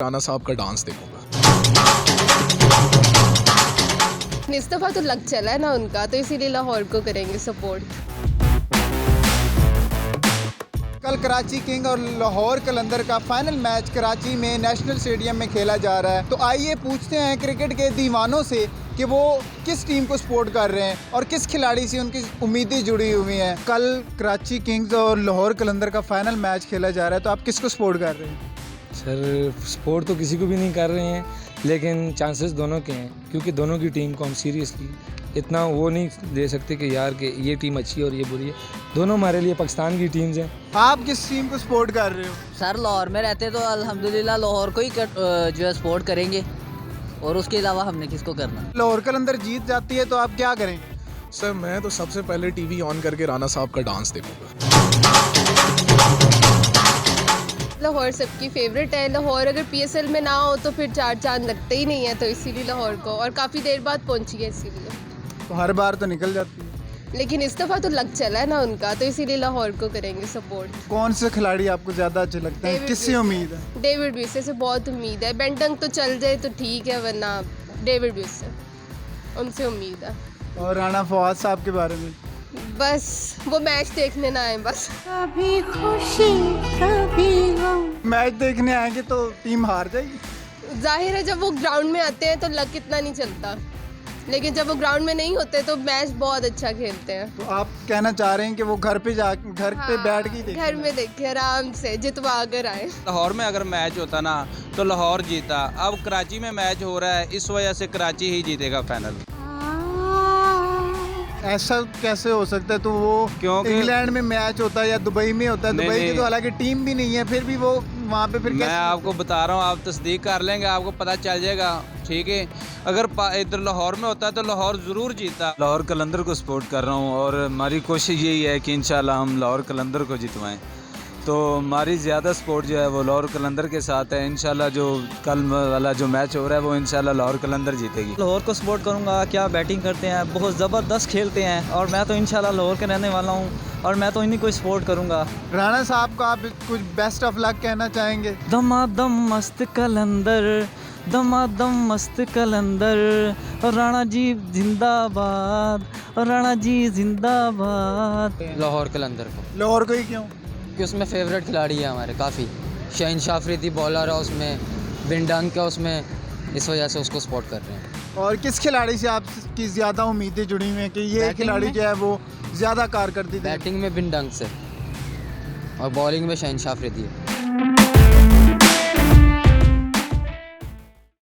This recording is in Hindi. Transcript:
राना साहब का डांस देखूंगा। इस दफ़ा तो लग चला है ना उनका, तो इसीलिए लाहौर को करेंगे सपोर्ट। कल कराची किंग और लाहौर कलंदर का फाइनल मैच कराची में नेशनल स्टेडियम में खेला जा रहा है। तो आइए पूछते हैं क्रिकेट के दीवानों से कि वो किस टीम को सपोर्ट कर रहे हैं और किस खिलाड़ी से उनकी उम्मीदें जुड़ी हुई हैं। कल कराची किंग्स और लाहौर कलंदर का फाइनल मैच खेला जा रहा है, तो आप किसको सपोर्ट कर रहे हैं? सर सपोर्ट तो किसी को भी नहीं कर रहे हैं, लेकिन चांसेस दोनों के हैं, क्योंकि दोनों की टीम को हम सीरियसली इतना वो नहीं दे सकते कि यार कि ये टीम अच्छी है और ये बुरी है। दोनों हमारे लिए पाकिस्तान की टीम्स हैं। आप किस टीम को सपोर्ट कर रहे हो? सर लाहौर में रहते तो अल्हम्दुलिल्लाह लाहौर को ही जो है सपोर्ट करेंगे, और उसके अलावा हमने किसको करना। लाहौर कलंदर जीत जाती है तो आप क्या करेंगे? सर मैं तो सबसे पहले टीवी ऑन करके राना साहब का डांस देखूंगा। लाहौर सबकी फेवरेट है। लाहौर अगर पीएसएल में ना हो तो फिर चार चांद लगते ही नहीं है, तो इसीलिए लाहौर को, और काफ़ी देर बाद पहुंची है इसीलिए। तो हर बार तो निकल जाती है, लेकिन इस दफ़ा तो लग चला है ना उनका, तो इसीलिए लाहौर को करेंगे सपोर्ट। कौन से खिलाड़ी आपको ज़्यादा अच्छे लगते हैं? डेविड किससे विल्सन। उम्मीद है? डेविड विल्सन से बहुत उम्मीद है। बेंटंग तो चल जाए तो ठीक है, वरना डेविड विल्सन, उनसे उम्मीद है। और राणा फवाद साहब के बारे में? बस वो मैच देखने ना आए बस। कभी खुशी कभी गम। मैच देखने आएंगे तो टीम हार जाएगी। जाहिर है जब वो ग्राउंड में आते हैं तो लक इतना नहीं चलता, लेकिन जब वो ग्राउंड में नहीं होते तो मैच बहुत अच्छा खेलते हैं। तो आप कहना चाह रहे हैं कि वो घर पे बैठ के ही देखें? घर में देखे आराम से जितवा कर आए। लाहौर में अगर मैच होता ना तो लाहौर जीता। अब कराची में मैच हो रहा है, इस वजह से कराची ही जीतेगा फाइनल। ऐसा कैसे हो सकता है? तो वो क्योंकि इंग्लैंड में मैच होता है या दुबई में होता है। नहीं, दुबई की नहीं। तो हालांकि टीम भी नहीं है, फिर भी वो वहाँ पे फिर मैं कैसे? आपको बता रहा हूँ, आप तस्दीक कर लेंगे, आपको पता चल जाएगा। ठीक है, अगर इधर लाहौर में होता तो लाहौर ज़रूर जीता। लाहौर कलंदर को सपोर्ट कर रहा हूँ और हमारी कोशिश यही है कि इंशाल्लाह हम लाहौर कलंदर को जितवाएं। तो हमारी ज़्यादा सपोर्ट जो है वो लाहौर कलंदर के साथ है। इंशाल्लाह जो कल वाला जो मैच हो रहा है वो इंशाल्लाह लाहौर कलंदर जीतेगी। लाहौर को सपोर्ट करूंगा। क्या बैटिंग करते हैं, बहुत ज़बरदस्त खेलते हैं, और मैं तो इंशाल्लाह लाहौर के रहने वाला हूं, और मैं तो इन्हीं को सपोर्ट करूंगा। राणा साहब को आप कुछ बेस्ट ऑफ लक कहना चाहेंगे? दमादम मस्त कलंदर, दमादम मस्त कलंदर, और राणा जी जिंदाबाद, और राणा जी जिंदाबाद। लाहौर कलंदर को, लाहौर को ही क्यों? कि उसमें फेवरेट खिलाड़ी है हमारे काफ़ी। शहनशाह अफरीदी बॉलर है उसमें, बिंडंग है उसमें, इस वजह से उसको सपोर्ट कर रहे हैं। और किस खिलाड़ी से आपकी ज़्यादा उम्मीदें जुड़ी हुई हैं कि ये बैटिंग खिलाड़ी में? जो है वो ज़्यादा कारकर्दगी देगा? बैटिंग में बिंडंग से और बॉलिंग में शहनशाह अफरीदी है।